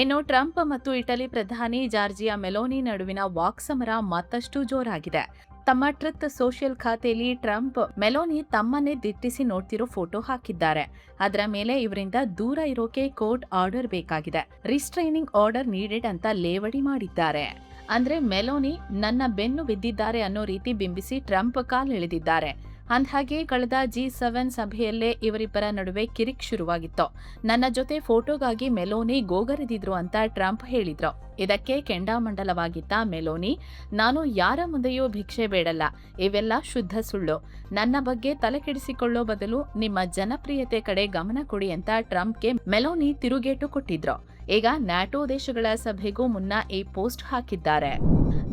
ಇನ್ನು ಟ್ರಂಪ್ ಮತ್ತು ಇಟಲಿ ಪ್ರಧಾನಿ ಜಾರ್ಜಿಯಾ ಮೆಲೋನಿ ನಡುವಿನ ವಾಕ್ಸಮರ ಮತ್ತಷ್ಟು ಜೋರಾಗಿದೆ. ತಮ್ಮ ಟ್ರುತ್ ಸೋಷಿಯಲ್ ಖಾತೆಯಲ್ಲಿ ಟ್ರಂಪ್ ಮೆಲೋನಿ ತಮ್ಮನ್ನೇ ದಿಟ್ಟಿಸಿ ನೋಡ್ತಿರೋ ಫೋಟೋ ಹಾಕಿದ್ದಾರೆ. ಅದರ ಮೇಲೆ ಇವರಿಂದ ದೂರ ಇರೋಕೆ ಕೋರ್ಟ್ ಆರ್ಡರ್ ಬೇಕಾಗಿದೆ, ರಿಸ್ಟ್ರೈನಿಂಗ್ ಆರ್ಡರ್ ನೀಡೆಡ್ ಅಂತ ಲೇವಡಿ ಮಾಡಿದ್ದಾರೆ. ಅಂದ್ರೆ ಮೆಲೋನಿ ನನ್ನ ಬೆನ್ನು ಬಿದ್ದಿದ್ದಾರೆ ಅನ್ನೋ ರೀತಿ ಬಿಂಬಿಸಿ ಟ್ರಂಪ್ ಕಾಲೆಳೆದಿದ್ದಾರೆ. ಅಂದಹಾಗೆ ಕಳೆದ G7 ಸಭೆಯಲ್ಲೇ ಇವರಿಬ್ಬರ ನಡುವೆ ಕಿರಿಕ್ ಶುರುವಾಗಿತ್ತು. ನನ್ನ ಜೊತೆ ಫೋಟೋಗಾಗಿ ಮೆಲೋನಿ ಗೋಗರೆದಿದ್ರು ಅಂತ ಟ್ರಂಪ್ ಹೇಳಿದ್ರು. ಇದಕ್ಕೆ ಕೆಂಡಾಮಂಡಲವಾಗಿದ್ದ ಮೆಲೋನಿ, ನಾನು ಯಾರ ಮುಂದೆಯೂ ಭಿಕ್ಷೆ ಬೇಡಲ್ಲ, ಇವೆಲ್ಲ ಶುದ್ಧ ಸುಳ್ಳು, ನನ್ನ ಬಗ್ಗೆ ತಲೆಕೆಡಿಸಿಕೊಳ್ಳೋ ಬದಲು ನಿಮ್ಮ ಜನಪ್ರಿಯತೆ ಕಡೆ ಗಮನ ಕೊಡಿ ಅಂತ ಟ್ರಂಪ್ಗೆ ಮೆಲೋನಿ ತಿರುಗೇಟು ಕೊಟ್ಟಿದ್ರು. ಈಗ ನ್ಯಾಟೋ ದೇಶಗಳ ಸಭೆಗೂ ಮುನ್ನ ಈ ಪೋಸ್ಟ್ ಹಾಕಿದ್ದಾರೆ.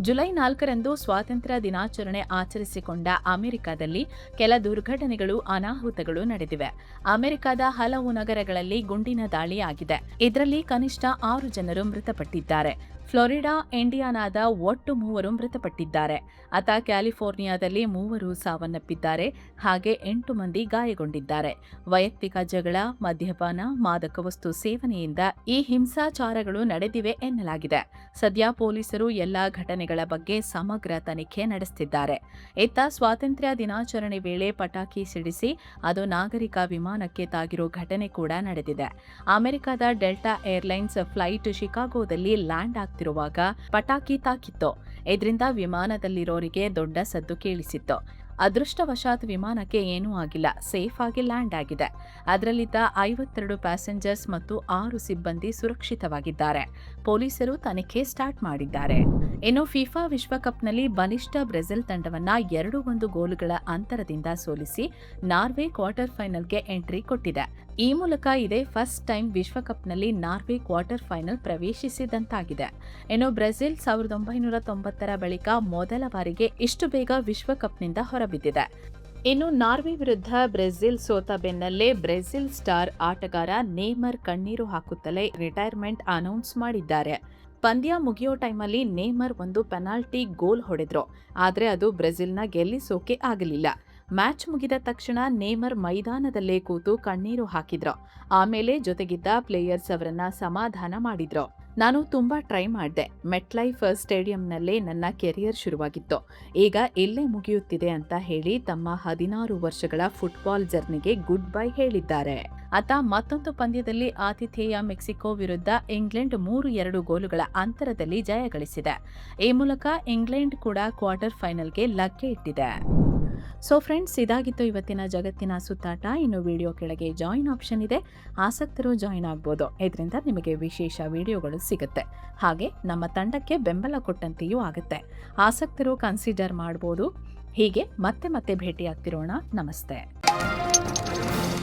ಜುಲೈ 4ರಂದು ಸ್ವಾತಂತ್ರ್ಯ ದಿನಾಚರಣೆ ಆಚರಿಸಿಕೊಂಡ ಅಮೆರಿಕದಲ್ಲಿ ಕೆಲ ದುರ್ಘಟನೆಗಳು, ಅನಾಹುತಗಳು ನಡೆದಿವೆ. ಅಮೆರಿಕದ ಹಲವು ನಗರಗಳಲ್ಲಿ ಗುಂಡಿನ ದಾಳಿ ಆಗಿದೆ. ಇದರಲ್ಲಿ ಕನಿಷ್ಠ 6 ಜನರು ಮೃತಪಟ್ಟಿದ್ದಾರೆ. ಫ್ಲೋರಿಡಾ, ಇಂಡಿಯಾನಾದ ಒಟ್ಟು 3 ಮೃತಪಟ್ಟಿದ್ದಾರೆ. ಅತ ಕ್ಯಾಲಿಫೋರ್ನಿಯಾದಲ್ಲಿ 3 ಸಾವನ್ನಪ್ಪಿದ್ದಾರೆ. ಹಾಗೆ 8 ಮಂದಿ ಗಾಯಗೊಂಡಿದ್ದಾರೆ. ವೈಯಕ್ತಿಕ ಜಗಳ, ಮದ್ಯಪಾನ, ಮಾದಕ ವಸ್ತು ಸೇವನೆಯಿಂದ ಈ ಹಿಂಸಾಚಾರಗಳು ನಡೆದಿವೆ ಎನ್ನಲಾಗಿದೆ. ಸದ್ಯ ಪೊಲೀಸರು ಎಲ್ಲಾ ಘಟನೆಗಳ ಬಗ್ಗೆ ಸಮಗ್ರ ತನಿಖೆ ನಡೆಸುತ್ತಿದ್ದಾರೆ. ಇತ್ತ ಸ್ವಾತಂತ್ರ್ಯ ದಿನಾಚರಣೆ ವೇಳೆ ಪಟಾಕಿ ಸಿಡಿಸಿ ಅದು ನಾಗರಿಕ ವಿಮಾನಕ್ಕೆ ತಾಗಿರೋ ಘಟನೆ ಕೂಡ ನಡೆದಿದೆ. ಅಮೆರಿಕದ ಡೆಲ್ಟಾ ಏರ್ಲೈನ್ಸ್ ಫ್ಲೈಟ್ ಶಿಕಾಗೋದಲ್ಲಿ ಲ್ಯಾಂಡ್ ಆಗ್ತಿರುವಾಗ ಪಟಾಕಿ ತಾಕಿತ್ತು. ಇದರಿಂದ ವಿಮಾನದಲ್ಲಿರೋರಿಗೆ ದೊಡ್ಡ ಸದ್ದು ಕೇಳಿಸಿತ್ತು. ಅದೃಷ್ಟವಶಾತ್ ವಿಮಾನಕ್ಕೆ ಏನೂ ಆಗಿಲ್ಲ, ಸೇಫ್ ಆಗಿ ಲ್ಯಾಂಡ್ ಆಗಿದೆ. ಅದರಲ್ಲಿದ್ದ 52 ಪ್ಯಾಸೆಂಜರ್ಸ್ ಮತ್ತು 6 ಸಿಬ್ಬಂದಿ ಸುರಕ್ಷಿತವಾಗಿದ್ದಾರೆ. ಪೊಲೀಸರು ತನಿಖೆ ಸ್ಟಾರ್ಟ್ ಮಾಡಿದ್ದಾರೆ. ಇನ್ನು ಫಿಫಾ ವಿಶ್ವಕಪ್ನಲ್ಲಿ ಬಲಿಷ್ಠ ಬ್ರೆಜಿಲ್ ತಂಡವನ್ನ 2-1 ಗೋಲುಗಳ ಅಂತರದಿಂದ ಸೋಲಿಸಿ ನಾರ್ವೆ ಕ್ವಾರ್ಟರ್ ಫೈನಲ್ಗೆ ಎಂಟ್ರಿ ಕೊಟ್ಟಿದೆ. ಈ ಮೂಲಕ ಇದೇ ಫಸ್ಟ್ ಟೈಮ್ ವಿಶ್ವಕಪ್ನಲ್ಲಿ ನಾರ್ವೆ ಕ್ವಾರ್ಟರ್ ಫೈನಲ್ ಪ್ರವೇಶಿಸಿದಂತಾಗಿದೆ. ಇನ್ನು ಬ್ರೆಜಿಲ್ 1990ರ ಬಳಿಕ ಮೊದಲ ಬಾರಿಗೆ ಇಷ್ಟು ಬೇಗ ವಿಶ್ವಕಪ್ನಿಂದ ಹೊರಬಿದ್ದಿದೆ. ಇನ್ನು ನಾರ್ವೆ ವಿರುದ್ಧ ಬ್ರೆಜಿಲ್ ಸೋತ ಬೆನ್ನಲ್ಲೇ ಬ್ರೆಜಿಲ್ ಸ್ಟಾರ್ ಆಟಗಾರ ನೇಮರ್ ಕಣ್ಣೀರು ಹಾಕುತ್ತಲೇ ರಿಟೈರ್ಮೆಂಟ್ ಅನೌನ್ಸ್ ಮಾಡಿದ್ದಾರೆ. ಪಂದ್ಯ ಮುಗಿಯೋ ಟೈಮಲ್ಲಿ ನೇಮರ್ ಒಂದು ಪೆನಾಲ್ಟಿ ಗೋಲ್ ಹೊಡೆದ್ರು, ಆದರೆ ಅದು ಬ್ರೆಜಿಲ್ನ ಗೆಲ್ಲಿಸೋಕೆ ಆಗಲಿಲ್ಲ. ಮ್ಯಾಚ್ ಮುಗಿದ ತಕ್ಷಣ ನೇಮರ್ ಮೈದಾನದಲ್ಲೇ ಕೂತು ಕಣ್ಣೀರು ಹಾಕಿದ್ರು. ಆಮೇಲೆ ಜೊತೆಗಿದ್ದ ಪ್ಲೇಯರ್ಸ್ ಅವರನ್ನ ಸಮಾಧಾನ ಮಾಡಿದ್ರು. ನಾನು ತುಂಬಾ ಟ್ರೈ ಮಾಡಿದೆ, ಮೆಟ್ಲೈಫ್ ಸ್ಟೇಡಿಯಂನಲ್ಲೇ ನನ್ನ ಕೆರಿಯರ್ ಶುರುವಾಗಿತ್ತು, ಈಗ ಇಲ್ಲೇ ಮುಗಿಯುತ್ತಿದೆ ಅಂತ ಹೇಳಿ ತಮ್ಮ 16 ವರ್ಷಗಳ ಫುಟ್ಬಾಲ್ ಜರ್ನಿಗೆ ಗುಡ್ ಬೈ ಹೇಳಿದ್ದಾರೆ. ಆತ ಮತ್ತೊಂದು ಪಂದ್ಯದಲ್ಲಿ ಆತಿಥೇಯ ಮೆಕ್ಸಿಕೋ ವಿರುದ್ಧ ಇಂಗ್ಲೆಂಡ್ 3-2 ಗೋಲುಗಳ ಅಂತರದಲ್ಲಿ ಜಯ ಗಳಿಸಿದೆ. ಈ ಮೂಲಕ ಇಂಗ್ಲೆಂಡ್ ಕೂಡ ಕ್ವಾರ್ಟರ್ ಫೈನಲ್ಗೆ ಲಗ್ಗೆ ಇಟ್ಟಿದೆ. ಸೊ ಫ್ರೆಂಡ್ಸ್, ಇದಾಗಿತ್ತು ಇವತ್ತಿನ ಜಗತ್ತಿನ ಸುತ್ತಾಟ. ಇನ್ನು ವಿಡಿಯೋ ಕೆಳಗೆ ಜಾಯಿನ್ ಆಪ್ಷನ್ ಇದೆ, ಆಸಕ್ತರು ಜಾಯಿನ್ ಆಗ್ಬೋದು. ಇದರಿಂದ ನಿಮಗೆ ವಿಶೇಷ ವಿಡಿಯೋಗಳು ಸಿಗುತ್ತೆ. ಹಾಗೆ ನಮ್ಮ ತಂಡಕ್ಕೆ ಬೆಂಬಲ ಕೊಟ್ಟಂತೆಯೂ ಆಗುತ್ತೆ. ಆಸಕ್ತರು ಕನ್ಸಿಡರ್ ಮಾಡ್ಬೋದು. ಹೀಗೆ ಮತ್ತೆ ಭೇಟಿಯಾಗ್ತಿರೋಣ. ನಮಸ್ತೆ.